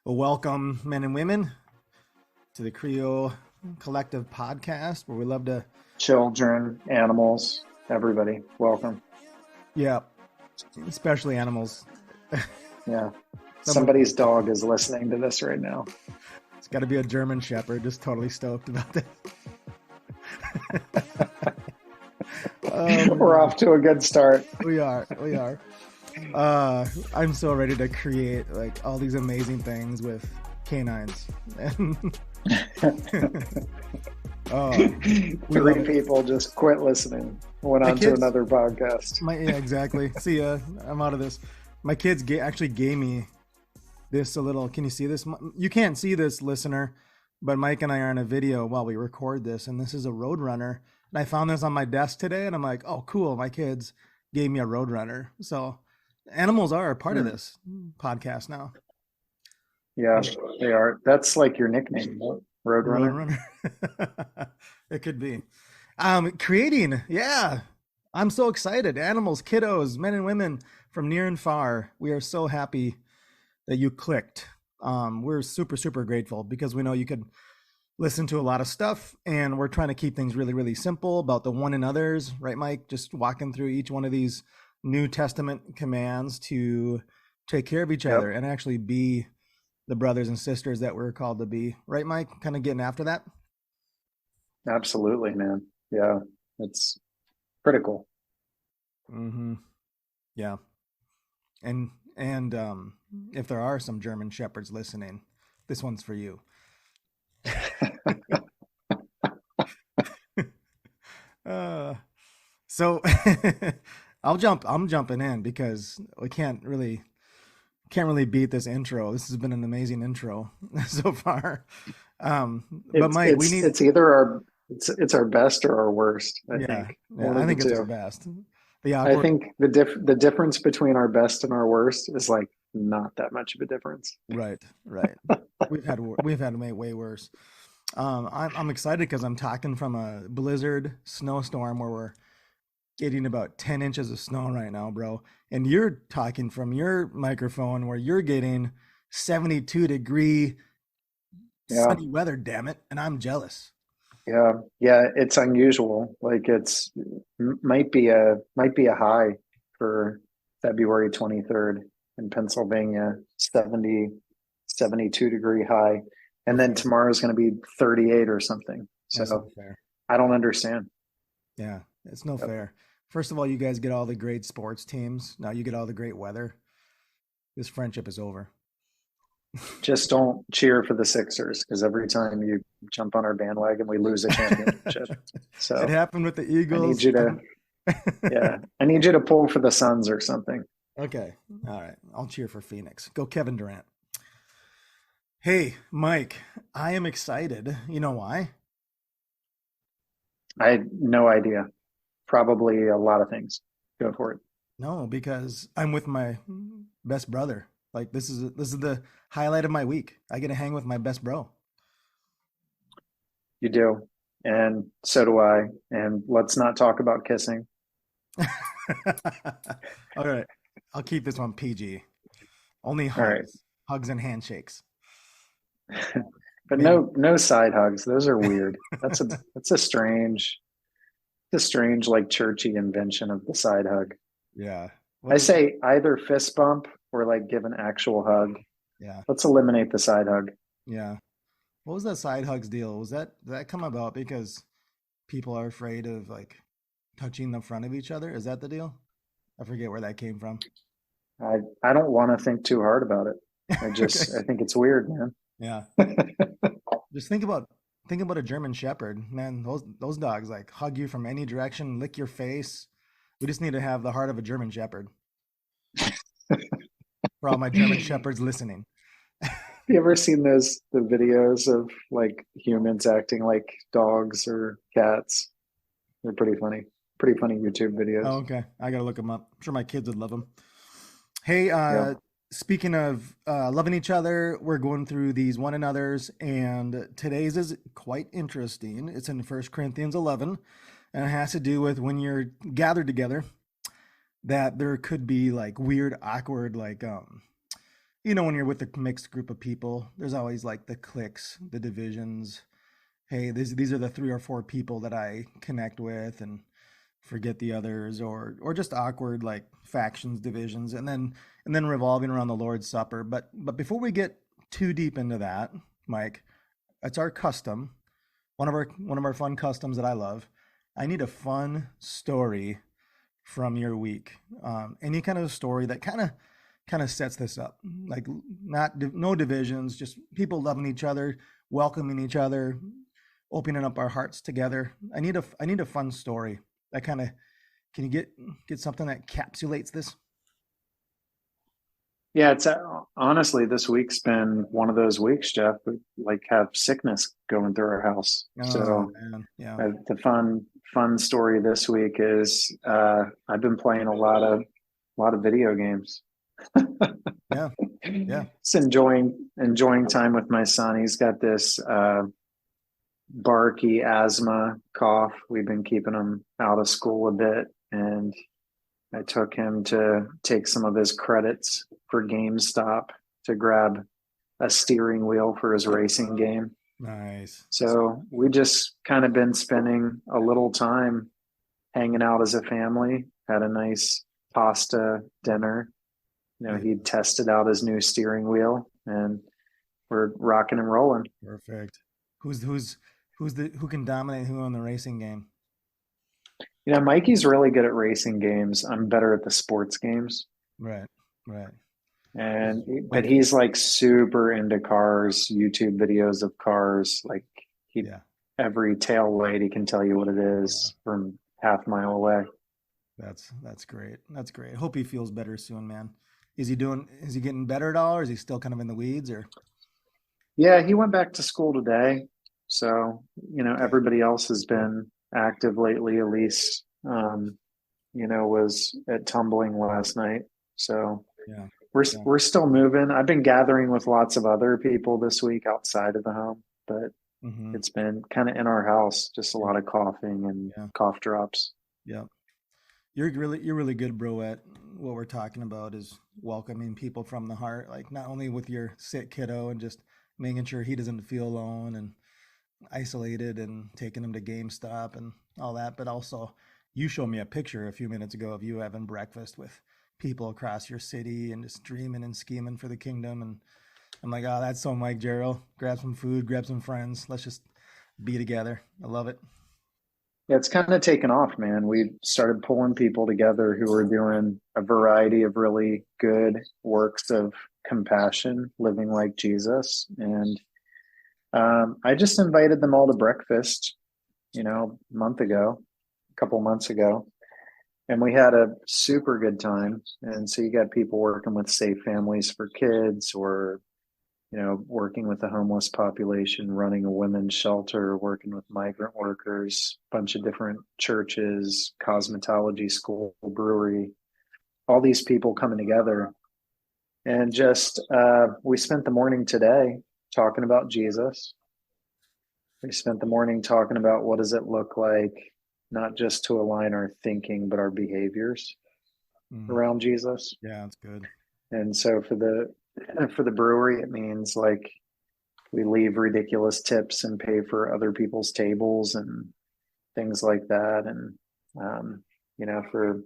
Well, welcome, men and women, to the Creole Collective podcast, where we love to, Children, animals, everybody, welcome. yeah, especially animals. Yeah. Some of Somebody's dog is listening to this right now. It's got to be a German Shepherd, just totally stoked about this. We're off to a good start. We are. I'm so ready to create like all these amazing things with canines. Three people just quit listening, went on to another podcast. Yeah, exactly. See ya. I'm out of this. My kids actually gave me this a little. Can you see this? You can't see this, listener, but Mike and I are in a video while we record this, and this is a Roadrunner. And I found this on my desk today, and I'm like, oh, cool. My kids gave me a Roadrunner. So animals are a part of this podcast now. Yeah, they are. That's like your nickname, Roadrunner. It could be. Creating, yeah. I'm so excited. Animals, kiddos, men and women from near and far. We are so happy that you clicked. We're super, super grateful because we know you could listen to a lot of stuff, and we're trying to keep things really, really simple about the one and others, right, Mike? Just walking through each one of these New Testament commands to take care of each other and actually be the brothers and sisters that we're called to be, right, Mike? Kind of getting after that. Absolutely, man. Yeah, it's critical. Mm-hmm. Yeah, and if there are some German Shepherds listening, this one's for you. So I'm jumping in because we can't really beat this intro. This has been an amazing intro so far. But Mike, it's either it's our best or our worst. I think. I think it's our best. I think the difference between our best and our worst is like not that much of a difference. Right. We've had way worse. I'm excited because I'm talking from a blizzard snowstorm where we're getting about 10 inches of snow right now, bro. And you're talking from your microphone where you're getting 72-degree sunny weather, damn it. And I'm jealous. Yeah, it's unusual. Like might be a high for February 23rd in Pennsylvania, 72-degree high. And then tomorrow's going to be 38 or something. So I don't understand. Yeah, it's no fair. First of all, you guys get all the great sports teams. Now you get all the great weather. This friendship is over. Just don't cheer for the Sixers because every time you jump on our bandwagon, we lose a championship. So it happened with the Eagles. I need you to pull for the Suns or something. Okay. All right. I'll cheer for Phoenix. Go Kevin Durant. Hey, Mike, I am excited. You know why? I had no idea. Probably a lot of things. Go for it. No, because I'm with my best brother. Like this is the highlight of my week. I get to hang with my best bro. You do. And so do I. And let's not talk about kissing. All right. I'll keep this one PG. Only hugs. Right. Hugs and handshakes. But no side hugs. Those are weird. That's a strange like churchy invention of the side hug. Yeah. I say either fist bump or like give an actual hug. Yeah. Let's eliminate the side hug. Yeah. What was that side hugs deal? Did that come about because people are afraid of like touching the front of each other? Is that the deal? I forget where that came from. I don't want to think too hard about it. I think it's weird, man. Yeah. Just think about a German Shepherd, man. Those dogs like hug you from any direction, lick your face. We just need to have the heart of a German Shepherd. For all my German Shepherds listening. You ever seen the videos of like humans acting like dogs or cats? They're pretty funny. Pretty funny YouTube videos. Oh, okay. I gotta look them up. I'm sure my kids would love them. Hey, Speaking of loving each other, we're going through these one another's, and today's is quite interesting. It's in 1 Corinthians 11, and it has to do with when you're gathered together, that there could be like weird, awkward, like when you're with a mixed group of people, there's always like the cliques, the divisions. Hey, these are the three or four people that I connect with, and forget the others, or just awkward like factions, divisions, and then revolving around the Lord's Supper. But before we get too deep into that, Mike, it's our custom, one of our fun customs that I love. I need a fun story from your week. Any kind of story that kind of sets this up. Like no divisions, just people loving each other, welcoming each other, opening up our hearts together. I need a fun story that kind of, can you get something that encapsulates this? Yeah, it's honestly this week's been one of those weeks, Jeff. We like have sickness going through our house. Oh So man, yeah, the fun story this week is I've been playing a lot of video games. yeah, yeah. Just enjoying time with my son. He's got this barky asthma cough. We've been keeping him out of school a bit, and I took him to take some of his credits for GameStop to grab a steering wheel for his racing game. Nice. So we just kind of been spending a little time hanging out as a family. Had a nice pasta dinner. Yeah, He tested out his new steering wheel, and we're rocking and rolling. perfect. Who can dominate who on the racing game? Mikey's really good at racing games. I'm better at the sports games. Right, right. And but Mike, he's like super into cars, YouTube videos of cars. Like he yeah, every tail light he can tell you what it yeah. is from half mile away. That's great. That's great. Hope he feels better soon, man. Is he getting better at all, or is he still kind of in the weeds, or? Yeah, he went back to school today. So, Okay. everybody else has been active lately. Elise, was at tumbling last night. So Yeah. we're Yeah. we're still moving. I've been gathering with lots of other people this week outside of the home, but Mm-hmm. it's been kind of in our house, just a Yeah. lot of coughing and Yeah. cough drops. Yeah. You're really good, bro, at what we're talking about is welcoming people from the heart, like not only with your sick kiddo and just making sure he doesn't feel alone and isolated and taking him to GameStop and all that, but also you showed me a picture a few minutes ago of you having breakfast with people across your city and just dreaming and scheming for the kingdom. And I'm like, oh, that's so Mike Gerald. Grab some food, grab some friends. Let's just be together. I love it. Yeah, it's kind of taken off, man. We started pulling people together who are doing a variety of really good works of compassion, living like Jesus. And I just invited them all to breakfast, a month ago, a couple months ago, and we had a super good time. And so you got people working with Safe Families for Kids, or working with the homeless population, running a women's shelter, working with migrant workers, bunch of different churches, cosmetology school, brewery, all these people coming together. And just we spent the morning today talking about Jesus. We spent the morning talking about what does it look like, not just to align our thinking, but our behaviors Mm, around Jesus. yeah, it's good. And so for the brewery, it means like we leave ridiculous tips and pay for other people's tables and things like that. And for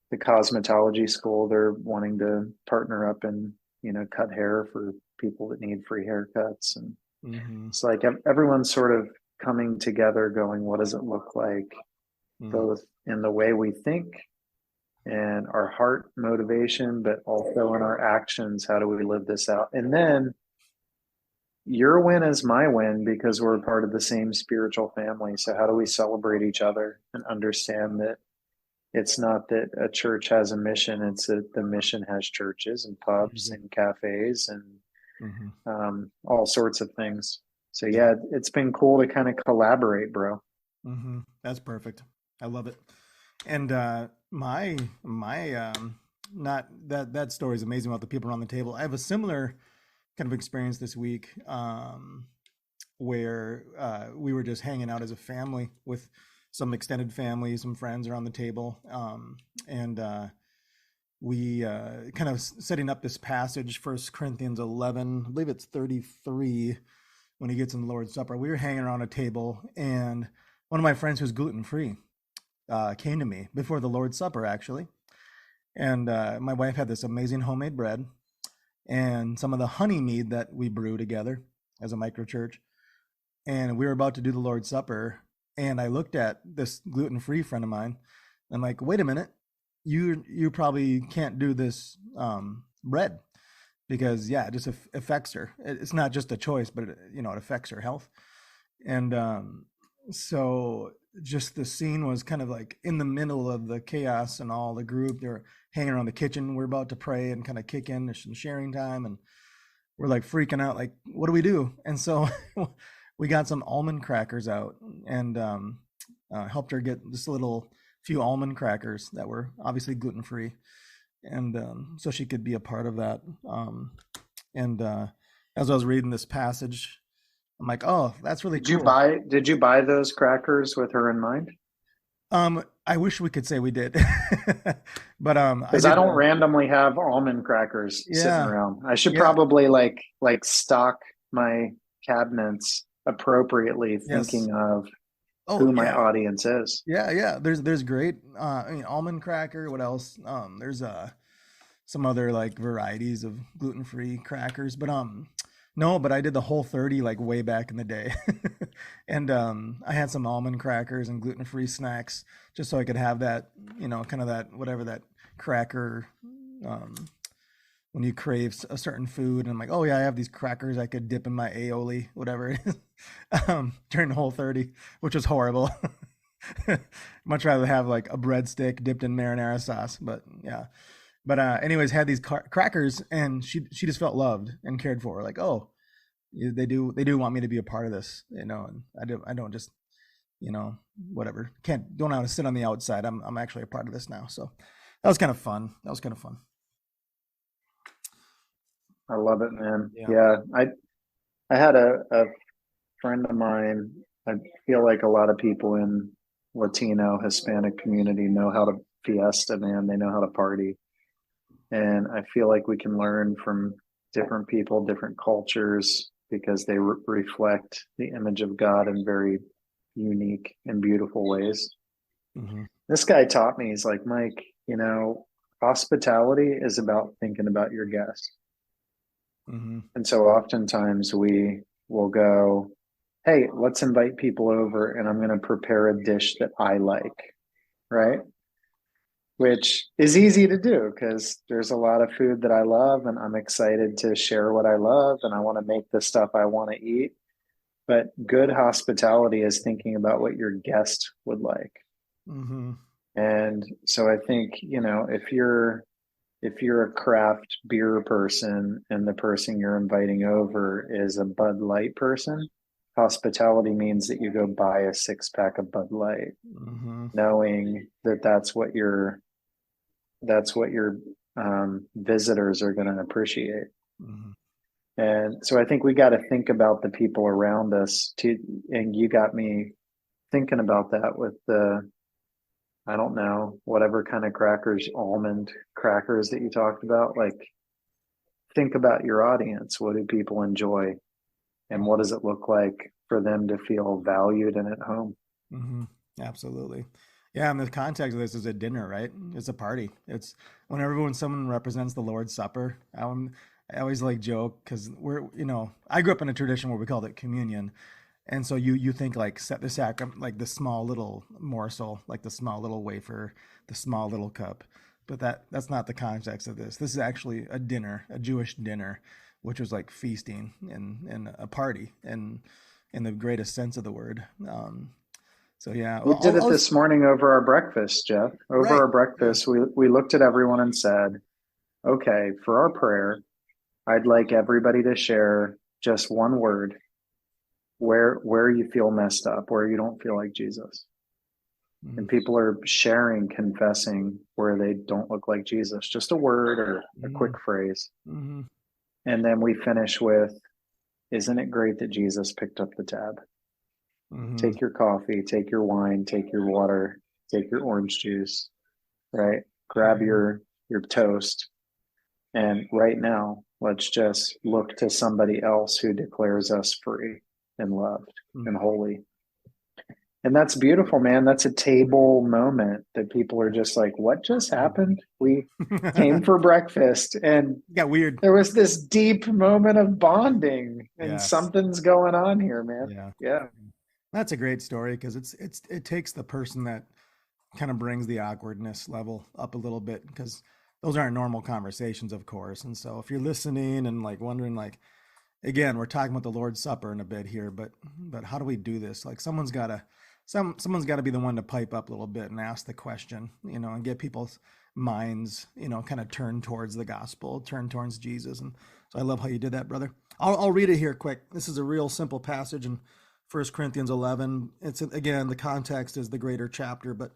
the cosmetology school, they're wanting to partner up and cut hair for people that need free haircuts. And Mm-hmm. it's like everyone's sort of coming together, going, what does it look like, Mm, both in the way we think and our heart motivation, but also in our actions? How do we live this out? And then your win is my win because we're part of the same spiritual family. So how do we celebrate each other and understand that it's not that a church has a mission, it's that the mission has churches and pubs mm-hmm. and cafes and Mm-hmm. all sorts of things. So Yeah. yeah, it's been cool to kind of collaborate, bro. Mm-hmm. That's perfect. I love it. And my not that story is amazing about the people around the table. I have a similar kind of experience this week, where we were just hanging out as a family with some extended family, some friends around the table, and we kind of setting up this passage, 1 Corinthians 11, I believe it's 33, when he gets in the Lord's Supper. We were hanging around a table, and one of my friends who's gluten free came to me before the Lord's Supper, actually. And my wife had this amazing homemade bread and some of the honey mead that we brew together as a micro church. And we were about to do the Lord's Supper, and I looked at this gluten free friend of mine. I'm like, wait a minute, you probably can't do this bread because yeah, it just affects her. It's not just a choice, but it affects her health. And so just the scene was kind of like in the middle of the chaos, and all the group, they're hanging around the kitchen. We're about to pray and kind of kick in. There's some sharing time, and we're like freaking out, like, what do we do? And so we got some almond crackers out, and helped her get this little few almond crackers that were obviously gluten free, and so she could be a part of that. And as I was reading this passage, I'm like, oh, that's really cool. Did you buy those crackers with her in mind? I wish we could say we did, but I Because I did. don't randomly have almond crackers sitting Yeah, around. I should yeah, probably like stock my cabinets appropriately, yes. thinking of Oh who my yeah, audience is. yeah, yeah. There's great. I mean, almond cracker. What else? There's some other like varieties of gluten free crackers, but no, but I did the Whole 30 like way back in the day, and I had some almond crackers and gluten free snacks just so I could have that, kind of that whatever that cracker. Um, when you crave a certain food, and I'm like, oh yeah, I have these crackers I could dip in my aioli, whatever it is, during the Whole 30, which was horrible. Much rather have like a breadstick dipped in marinara sauce, but yeah. But anyways, had these crackers, and she just felt loved and cared for. Like, oh, they do want me to be a part of this, and I don't just, whatever, don't want to sit on the outside. I'm actually a part of this now. So that was kind of fun. I love it, man. Yeah. Yeah, I had a friend of mine. I feel like a lot of people in Latino, Hispanic community know how to fiesta, man. They know how to party. And I feel like we can learn from different people, different cultures, because they reflect the image of God in very unique and beautiful ways. Hmm. This guy taught me, he's like, Mike, hospitality is about thinking about your guests. Hmm. And so oftentimes we will go, hey, let's invite people over and I'm going to prepare a dish that I like, right? Which is easy to do because there's a lot of food that I love and I'm excited to share what I love and I want to make the stuff I want to eat. But good hospitality is thinking about what your guest would like. Hmm. And so I think, if you're a craft beer person and the person you're inviting over is a Bud Light person, hospitality means that you go buy a 6 pack of Bud Light, Hmm. knowing that that's what your visitors are going to appreciate. Hmm. And so I think we got to think about the people around us too. And you got me thinking about that with I don't know, whatever kind of crackers, almond crackers that you talked about. Like, think about your audience. What do people enjoy? And what does it look like for them to feel valued and at home? Hmm. Absolutely. Yeah, and the context of this is a dinner, right? It's a party. It's whenever when someone represents the Lord's Supper. I always like joke because I grew up in a tradition where we called it communion, and so you think like set the sacrament, like the small little morsel, like the small little wafer, the small little cup, but that's not the context of this. This is actually a dinner, a Jewish dinner, which was like feasting and a party, and in the greatest sense of the word. So yeah, We well, did it I'll this morning over our breakfast, Jeff. Over right, our yeah, breakfast, we looked at everyone and said, okay, for our prayer, I'd like everybody to share just one word where you feel messed up, where you don't feel like Jesus. mm, And people are sharing, confessing where they don't look like Jesus, just a word or a quick mm, phrase. mm, And then we finish with, isn't it great that Jesus picked up the tab? mm, Take your coffee, take your wine, take your water, take your orange juice, right? Grab mm, your your toast. And right now, let's just look to somebody else who declares us free and loved and holy. And that's beautiful, man. That's a table moment that people are just like, what just happened? We came for breakfast and Got weird. there was this deep moment of bonding and Yes. something's going on here, man. Yeah. Yeah. That's a great story because it takes the person that kind of brings the awkwardness level up a little bit because those aren't normal conversations, of course. And so if you're listening and like wondering, like, again, we're talking about the Lord's Supper in a bit here, but how do we do this? Like someone's got to be the one to pipe up a little bit and ask the question, and get people's minds, kind of turn towards the gospel, turn towards Jesus. And so I love how you did that, brother. I'll read it here quick. This is a real simple passage in 1 Corinthians 11. It's, again, the context is the greater chapter, but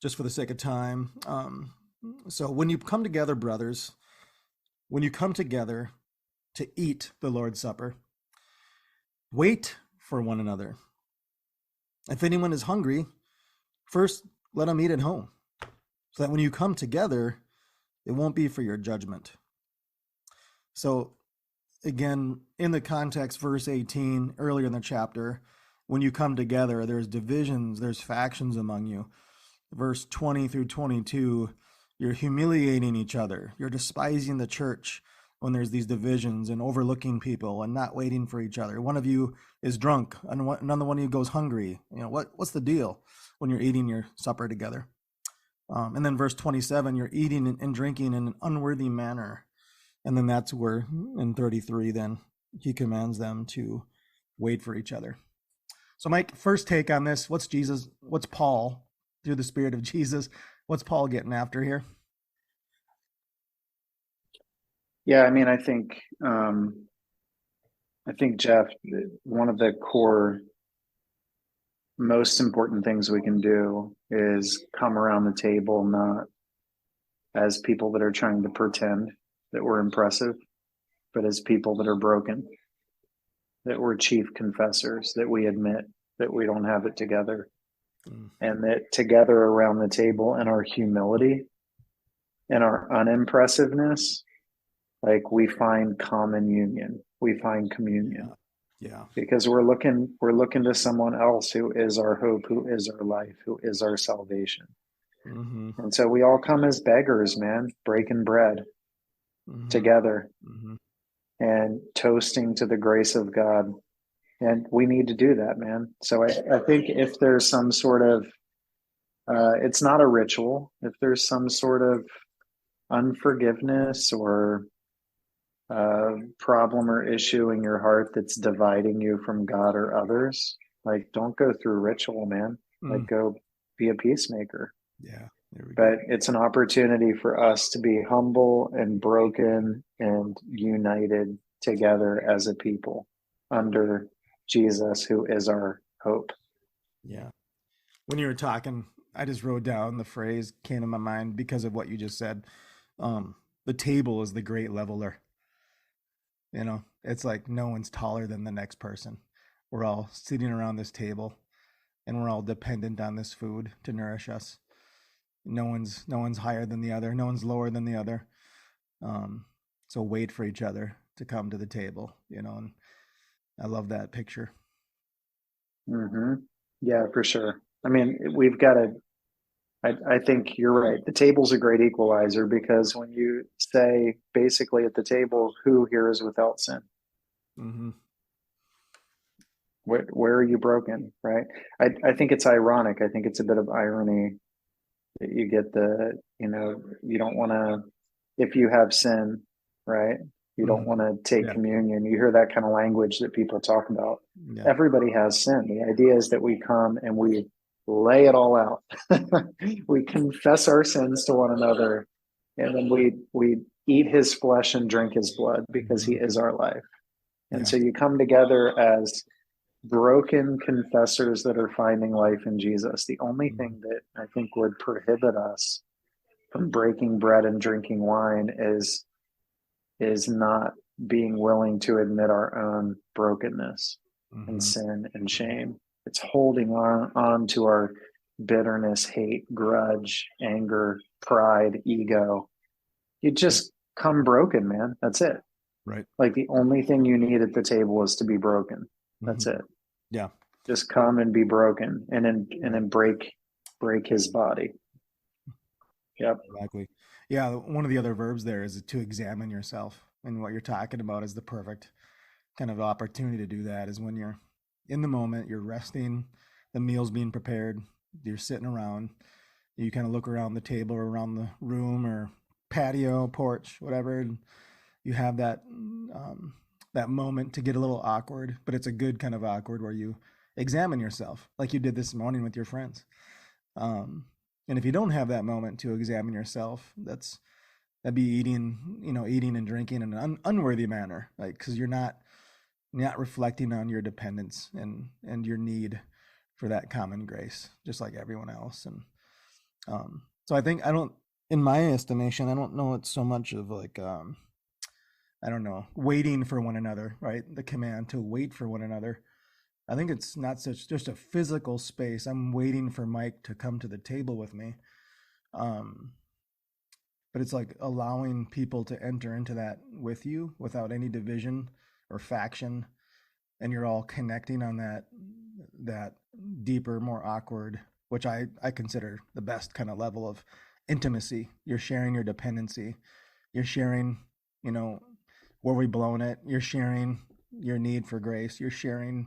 just for the sake of time. So when you come together, brothers, when you come together to eat the Lord's Supper, wait for one another. If anyone is hungry, first let him eat at home, so that when you come together, it won't be for your judgment. So again, in the context, verse 18, earlier in the chapter, when you come together, there's divisions, there's factions among you. Verse 20 through 22, you're humiliating each other. You're despising the church when there's these divisions and overlooking people and not waiting for each other. One of you is drunk and another one of you goes hungry. What's the deal when you're eating your supper together? And then verse 27, you're eating and drinking in an unworthy manner. And then that's where in 33, then he commands them to wait for each other. So Mike, first take on this, what's Paul, through the Spirit of Jesus, what's Paul getting after here? Yeah, I mean, I think Jeff, one of the core most important things we can do is come around the table not as people that are trying to pretend that we're impressive, but as people that are broken, that we're chief confessors, that we admit that we don't have it together, and that together around the table in our humility and our unimpressiveness, like we find common union, we find communion. Yeah. Because we're looking to someone else who is our hope, who is our life, who is our salvation. Mm-hmm. And so we all come as beggars, man, breaking bread together and toasting to the grace of God. And we need to do that, man. So I think if there's some sort of, it's not a ritual, if there's some sort of unforgiveness or problem or issue in your heart that's dividing you from God or others, like don't go through ritual, man. Like go be a peacemaker. Yeah. But it's an opportunity for us to be humble and broken and united together as a people under Jesus, who is our hope. Yeah. When you were talking, I just wrote down the phrase came to my mind because of what you just said. The table is the great leveler. It's like no one's taller than the next person. We're all sitting around this table and we're all dependent on this food to nourish us. No one's higher than the other. No one's lower than the other. So wait for each other to come to the table, and I love that picture. Yeah, for sure. I mean, we've got to, I think you're right. The table's a great equalizer because when you say basically at the table, who here is without sin? Where are you broken, right? I think it's ironic. I think it's a bit of irony that you get you don't want to, if you have sin, right? You don't want to take communion. You hear that kind of language that people talk about. Yeah. Everybody has sin. The idea is that we come and we lay it all out. We confess our sins to one another, and then we eat his flesh and drink his blood because he is our life. And so you come together as broken confessors that are finding life in Jesus. The only thing that I think would prohibit us from breaking bread and drinking wine is not being willing to admit our own brokenness and sin and shame. It's holding on to our bitterness, hate, grudge, anger, pride, ego, You just come broken, man. That's it. Right. Like the only thing you need at the table is to be broken. Hmm. That's it. Yeah. Just come and be broken, and Right. then break his body. Yep. Exactly. Yeah. One of the other verbs there is to examine yourself. And what you're talking about is the perfect kind of opportunity to do that is when you're in the moment, you're resting, the meal's being prepared, you're sitting around, you kind of look around the table or around the room or patio, porch, whatever, and you have that moment to get a little awkward, but it's a good kind of awkward where you examine yourself like you did this morning with your friends. Um, and if you don't have that moment to examine yourself, that'd be eating and drinking in an unworthy manner, like because you're not reflecting on your dependence and your need for that common grace, just like everyone else. And so I think I don't, in my estimation, I don't know it's so much of like I don't know, waiting for one another, right? The command to wait for one another. I think it's not such just a physical space. I'm waiting for Mike to come to the table with me. Um, but it's like allowing people to enter into that with you without any division or faction, and you're all connecting on that deeper, more awkward, which I consider the best kind of level of intimacy. You're sharing your dependency. You're sharing, you know, where we blown it. You're sharing your need for grace. You're sharing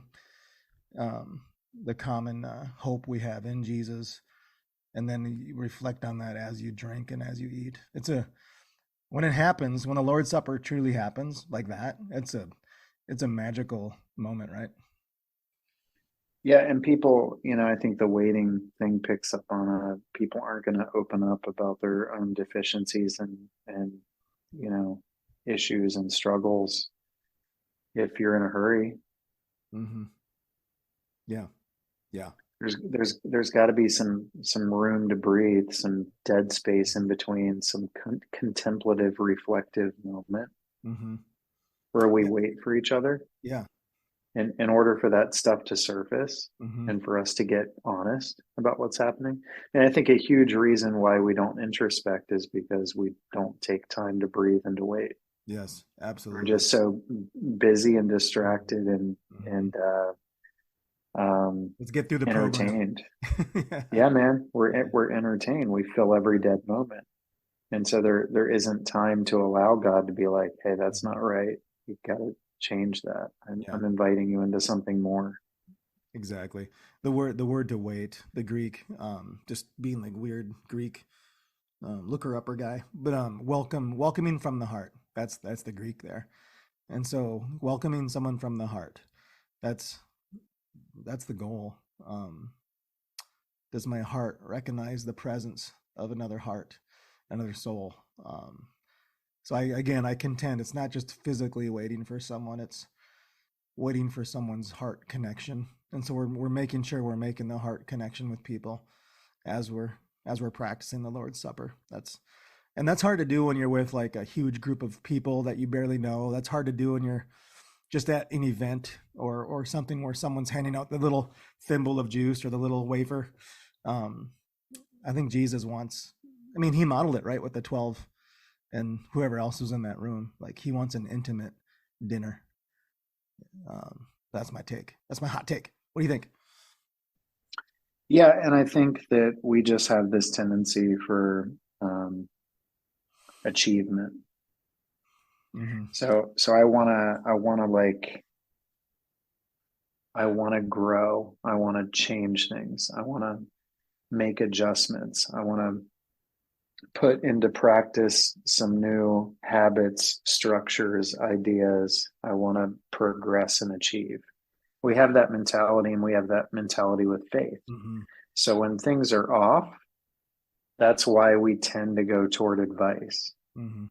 um, the common hope we have in Jesus, and then you reflect on that as you drink and as you eat. When it happens, when the Lord's Supper truly happens like that, it's a magical moment, right? Yeah, and people, I think the waiting thing picks up on people aren't going to open up about their own deficiencies and you know issues and struggles if you're in a hurry. Mm-hmm. Yeah, yeah, There's got to be some room to breathe, some dead space in between, some contemplative, reflective moment mm-hmm. where we Yeah, wait for each other, yeah, in order for that stuff to surface mm-hmm. and for us to get honest about what's happening. And I think a huge reason why we don't introspect is because we don't take time to breathe and to wait. Yes, We're absolutely. just so busy and Mm-hmm. distracted and Mm-hmm. and uh, um, Let's get through the program. entertained. Yeah, Yeah, man, yeah, we're entertained. We fill every dead moment, and so there isn't time to allow God to be like, "Hey, that's mm-hmm. not right. You've got to change that. Yeah, I'm inviting you into something more." exactly. The word to wait, the Greek, just being like weird Greek looker upper guy, but welcoming from the heart. That's the Greek there. And so welcoming someone from the heart, that's that's the goal. Does my heart recognize the presence of another heart, another soul? So I contend it's not just physically waiting for someone, it's waiting for someone's heart connection. And so we're making sure we're making the heart connection with people as we're practicing the Lord's Supper. That's hard to do when you're with like a huge group of people that you barely know. That's hard to do when you're just at an event or something where someone's handing out the little thimble of juice or the little wafer. Um, I think Jesus wants. I mean, he modeled it right with the 12 and whoever else was in that room. Like he wants an intimate dinner. That's my take. That's my hot take. What do you think? Yeah, and I think that we just have this tendency for um, achievement. Mm-hmm. So I wanna grow. I want to change things. I want to make adjustments. I want to put into practice some new habits, structures, ideas. I want to progress and achieve. We have that mentality, and we have that mentality with faith. Mm-hmm. So when things are off, that's why we tend to go toward advice. Mm-hmm.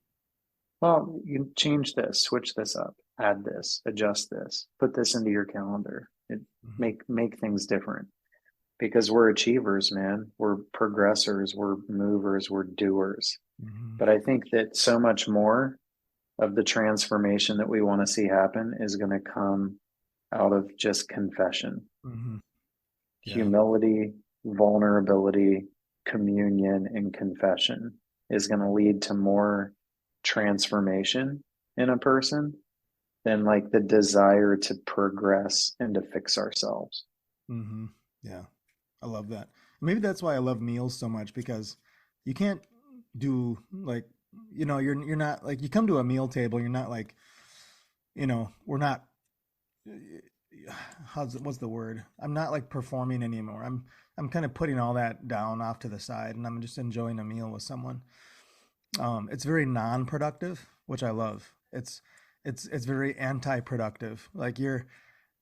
Well, you change this, switch this up, add this, adjust this, put this into your calendar. Mm-hmm. Make things different, because we're achievers, man. We're progressors, we're movers, we're doers. Mm-hmm. But I think that so much more of the transformation that we want to see happen is going to come out of just confession, Mm-hmm. Yeah. humility, vulnerability, communion, and confession is going to lead to more transformation in a person than like the desire to progress and to fix ourselves. Mm-hmm. Yeah. I love that. Maybe that's why I love meals so much, because you can't do like, you're not like, you come to a meal table, you're not like, we're not, what's the word? I'm not like performing anymore. I'm kind of putting all that down off to the side, and I'm just enjoying a meal with someone. It's very non-productive, which I love. It's very anti-productive. Like you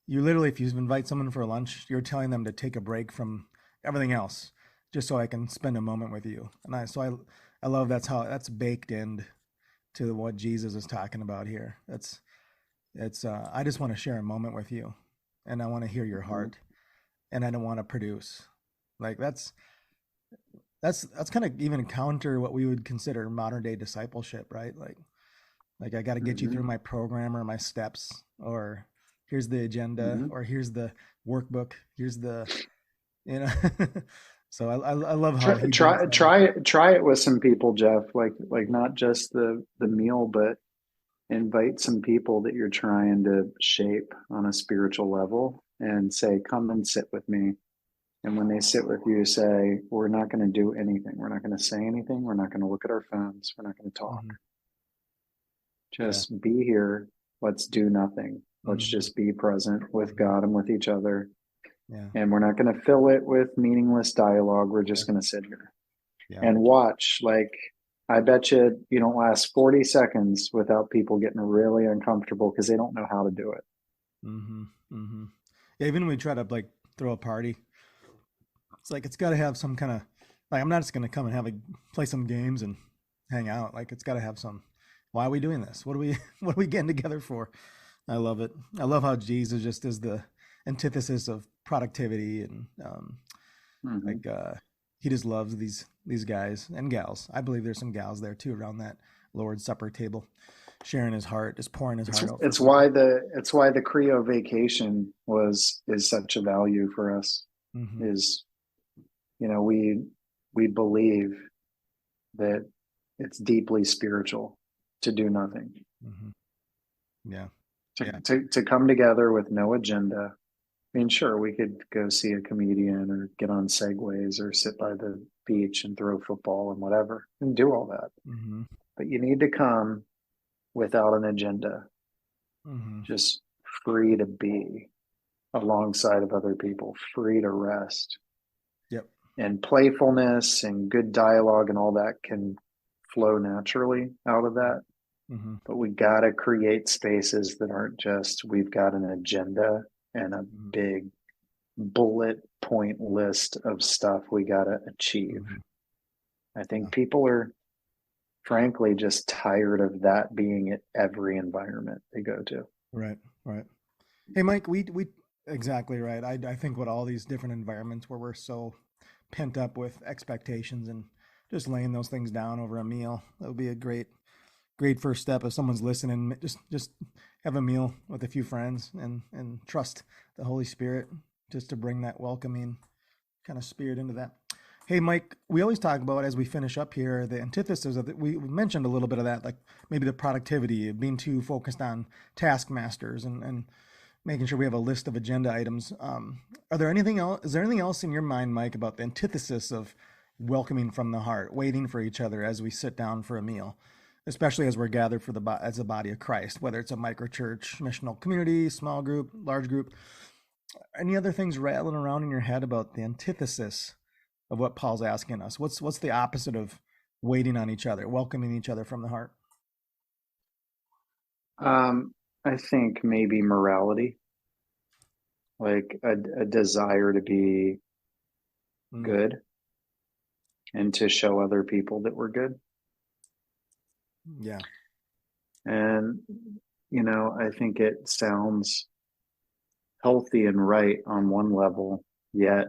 literally, if you invite someone for lunch, you're telling them to take a break from everything else just so I can spend a moment with you. And I love that's baked in to what Jesus is talking about here. I just want to share a moment with you, and I want to hear your Mhm. heart, and I don't want to produce. Like that's kind of even counter what we would consider modern day discipleship, right? Like I got to get you through Mhm. my program or my steps, or here's the agenda, Mhm. or here's the workbook, here's the you know. So I love how Try, he breaks try, that up. try, try it with some people, Jeff. Like not just the meal, but invite some people that you're trying to shape on a spiritual level, and say, "Come and sit with me." And when they sit with you, say, "We're not going to do anything. We're not going to say anything. We're not going to look at our phones. We're not going to talk. Hmm. Yeah. Just be here. Let's do nothing. Let's Hmm. just be present with Hmm. God and with each other. Yeah. And we're not going to fill it with meaningless dialogue. We're Yeah. just going to sit here Yeah. and watch. Like, I bet you don't last 40 seconds without people getting really uncomfortable because they don't know how to do it. Hmm. Hmm. Yeah. Even when we try to like throw a party, it's like it's got to have some kind of, like, I'm not just gonna come and have a play some games and hang out. Like it's got to have some. Why are we doing this? What are we what are we getting together for? I love it. I love how Jesus just is the antithesis of productivity, and Hmm. like he just loves these guys and gals. I believe there's some gals there too around that Lord's Supper table, sharing his heart, just pouring his It's heart out for it's people. why the Creo vacation is such a value for us. Hmm. Is we believe that it's deeply spiritual to do nothing, Hmm. Yeah. to, Yeah. to come together with no agenda. I mean, sure, we could go see a comedian or get on segways or sit by the beach and throw football and whatever and do all that. Hmm. But you need to come without an agenda, Hmm. just free to be alongside of other people, free to rest. Yep. And playfulness and good dialogue and all that can flow naturally out of that. Hmm. But we got to create spaces that aren't just we've got an agenda and a Hmm. big bullet point list of stuff we got to achieve. Hmm. I Yeah. think people are frankly just tired of that being at every environment they go to. Right. Right. Hey, Mike, we exactly right. I think what all these different environments where we're so pent up with expectations, and just laying those things down over a meal, that would be a great first step if someone's listening. Just have a meal with a few friends, and trust the Holy Spirit just to bring that welcoming kind of spirit into that. Hey, Mike, we always talk about, as we finish up here, the antithesis of we mentioned a little bit of that, like maybe the productivity of being too focused on taskmasters, and making sure we have a list of agenda items. Are there anything else? Is there anything else in your mind, Mike, about the antithesis of welcoming from the heart, waiting for each other as we sit down for a meal, especially as we're gathered for as a body of Christ, whether it's a micro church, missional community, small group, large group? Any other things rattling around in your head about the antithesis of what Paul's asking us? What's the opposite of waiting on each other, welcoming each other from the heart? I think maybe morality, like a desire to be Mm, good and to show other people that we're good. yeah. And, I think it sounds healthy and right on one level, yet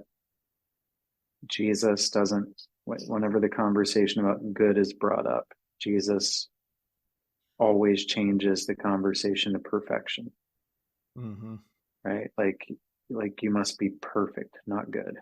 Jesus doesn't, whenever the conversation about good is brought up, Jesus always changes the conversation to perfection, Hmm. right? Like you must be perfect, not good.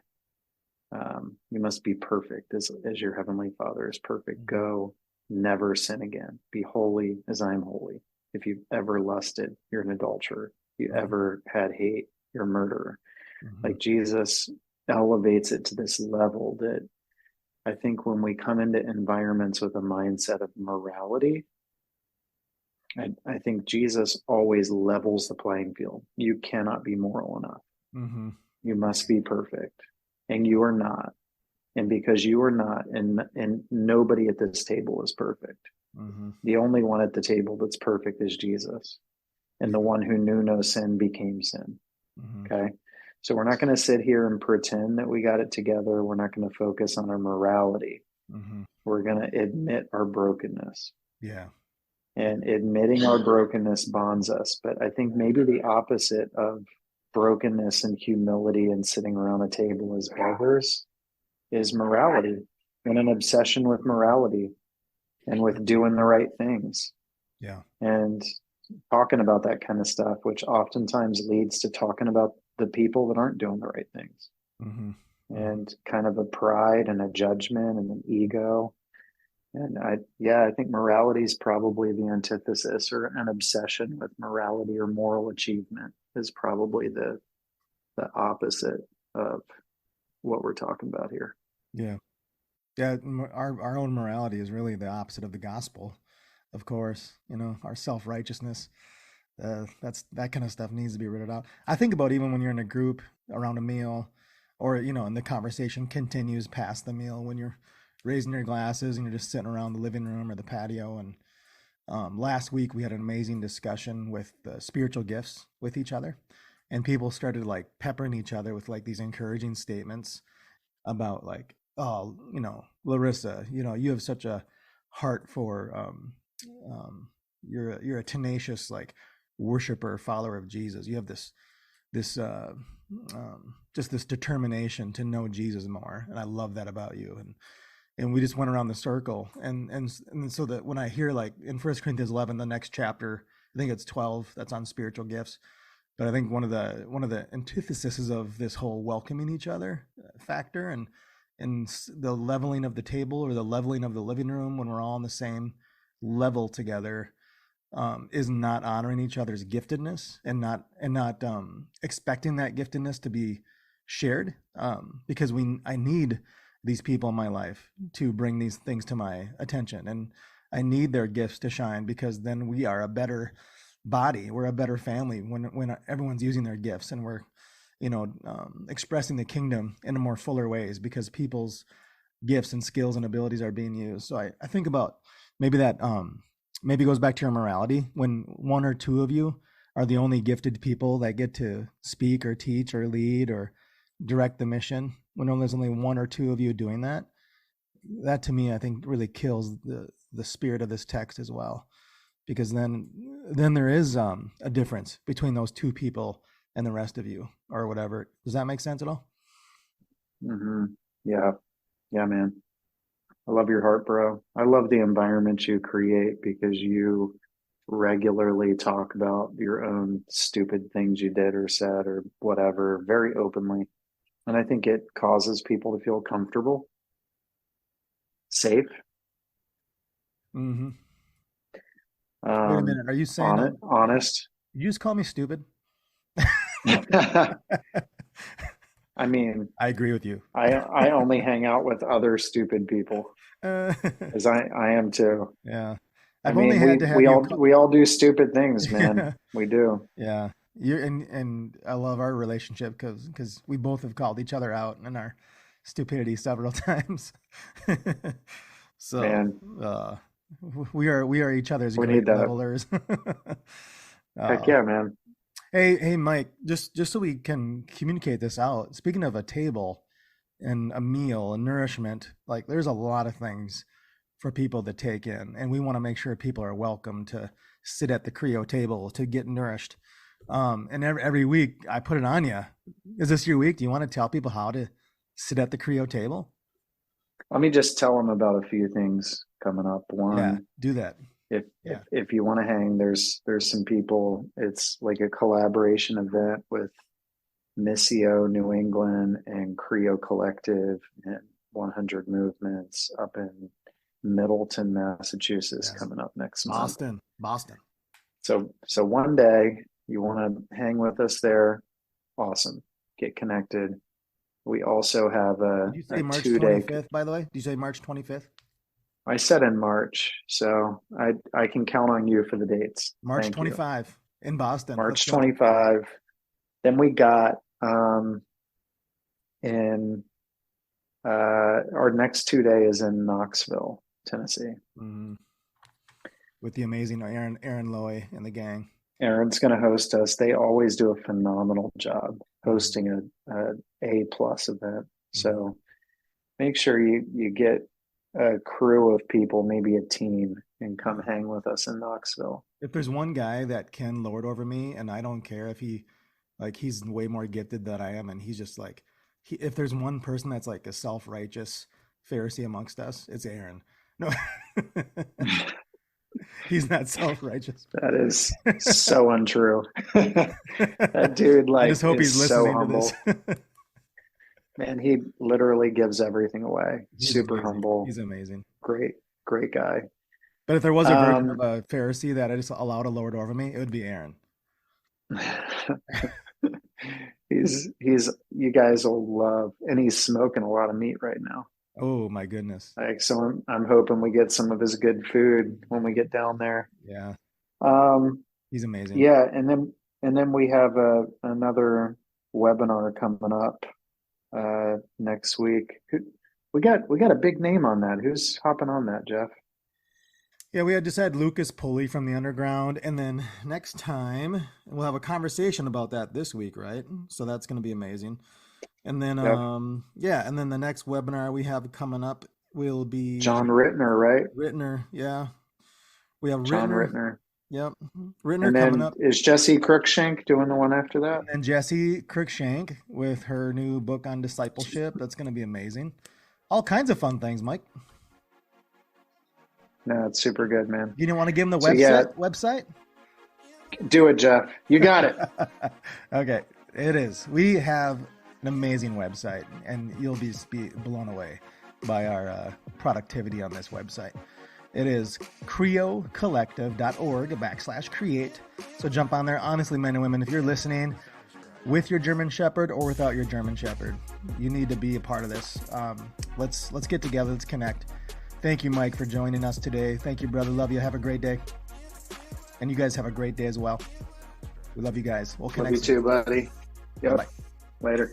You must be perfect as your heavenly Father is perfect. Hmm. Go. never sin again. Be holy as I am holy. If you've ever lusted, you're an adulterer. If you Mhm. ever had hate, you're a murderer. Mhm. Like Jesus elevates it to this level that I think when we come into environments with a mindset of morality, I think Jesus always levels the playing field. You cannot be moral enough. Mhm. You must be perfect. And you are not. And because you are not, and nobody at this table is perfect. Mhm. The only one at the table that's perfect is Jesus. And the Yeah. one who knew no sin became sin. Mhm. Okay. So we're not going to sit here and pretend that we got it together. We're not going to focus on our morality. Mhm. We're going to admit our brokenness. Yeah. And admitting our brokenness bonds us. But I think maybe the opposite of brokenness and humility and sitting around a table as beggars is morality and an obsession with morality and with doing the right things Yeah. and talking about that kind of stuff, which oftentimes leads to talking about the people that aren't doing the right things Mhm. Mhm. and kind of a pride and a judgment and an ego. And I think morality is probably the antithesis, or an obsession with morality or moral achievement is probably the opposite of what we're talking about here. Yeah. Yeah. Our own morality is really the opposite of the gospel, of course. Our self righteousness. That kind of stuff needs to be rooted out. I think about even when you're in a group around a meal, or and the conversation continues past the meal when you're raising your glasses and you're just sitting around the living room or the patio. And last week we had an amazing discussion with spiritual gifts with each other, and people started like peppering each other with like these encouraging statements about like, oh, Larissa, you have such a heart for you're a tenacious like worshiper, follower of Jesus. You have this just this determination to know Jesus more, and I love that about you. And we just went around the circle, and so that when I hear like in First Corinthians 11, the next chapter, I think it's 12, that's on spiritual gifts. But I think one of the antitheses of this whole welcoming each other factor, and the leveling of the table or the leveling of the living room when we're all on the same level together, is not honoring each other's giftedness, and not expecting that giftedness to be shared, because I need these people in my life to bring these things to my attention, and I need their gifts to shine, because then we are a better body, we're a better family when everyone's using their gifts, and we're expressing the kingdom in a more fuller ways because people's gifts and skills and abilities are being used. So I think about maybe that maybe goes back to your morality when one or two of you are the only gifted people that get to speak or teach or lead or direct the mission. When there's only one or two of you doing that, that to me I think really kills the spirit of this text as well, because then there is a difference between those two people and the rest of you or whatever. Does that make sense at all? Mm-hmm. Yeah. Yeah, man. I love your heart, bro. I love the environment you create because you regularly talk about your own stupid things you did or said or whatever very openly. And I think it causes people to feel comfortable, safe, Mm-hmm. Wait a minute, are you saying on it, honest. you just call me stupid? I mean, I agree with you. I only hang out with other stupid people, uh, as I am too. yeah, I I've only mean, had to have you call. we all do stupid things, man. Yeah, We do. yeah. And I love our relationship because we both have called each other out in our stupidity several times. So Man, we are each other's we need great that. levelers. Heck uh, yeah, man. hey Mike, just so we can communicate this out. Speaking of a table and a meal and nourishment, like there's a lot of things for people to take in, and we want to make sure people are welcome to sit at the Creo table to get nourished. And every week I put it on you. Is this your week? Do you want to tell people how to sit at the Creo table? Let me just tell them about a few things coming up. Yeah, One, do that. if Yeah. if you want to hang, there's some people. It's like a collaboration event with Missio New England and Creo Collective and 100 Movements up in Middleton, Massachusetts, Yes. coming up next month. Boston. So one day you want to hang with us there. Awesome. Get connected. We also have Did you say a March 2 day. 25th, by the way? Did you say March 25th? I said in March, so I can count on you for the dates. March Thank you. 25 in Boston. Let's March go. 25. Then we got in our next 2 day is in Knoxville, Tennessee. Mhm. With the amazing Aaron Loy and the gang. Aaron's going to host us. They always do a phenomenal job hosting a plus event. So make sure you get a crew of people, maybe a team, and come hang with us in Knoxville. If there's one guy that can lord over me, and I don't care if he's way more gifted than I am, and he's just like, if there's one person that's like a self-righteous Pharisee amongst us, it's Aaron. No, he's not self-righteous. That is so untrue. That dude, I just hope is he's so listening humble. to this. Man, he literally gives everything away. He's Super amazing. humble. He's amazing. Great guy. But if there was a version of a Pharisee that I just allowed to lord over me, it would be Aaron. he's you guys will love, and he's smoking a lot of meat right now. Oh my goodness. So I'm hoping we get some of his good food when we get down there. Yeah. He's amazing. Yeah, and then we have another webinar coming up next week. We got a big name on that. Who's hopping on that, Jeff? Yeah, we had just had Lucas Pulley from the Underground, and then next time we'll have a conversation about that this week, right? So that's going to be amazing. And then, and then the next webinar we have coming up will be John Rittner, right? Rittner, yeah. We have John Rittner. Yep, Rittner and then coming up. Is Jesse Cruikshank doing the one after that? And Jesse Cruikshank with her new book on discipleship. That's going to be amazing. All kinds of fun things, Mike. No, it's super good, man. You didn't want to give him the website? Do it, Jeff. You got it. Okay, it is. We have an amazing website, and you'll be blown away by our productivity on this website. It is creocollective.org/create. So jump on there. Honestly, men and women, if you're listening with your German Shepherd or without your German Shepherd, you need to be a part of this. Let's get together. Let's connect. Thank you, Mike, for joining us today. Thank you, brother. Love you. Have a great day. And you guys have a great day as well. We love you guys. We'll connect. Love you too, buddy. Yep. Bye. Later.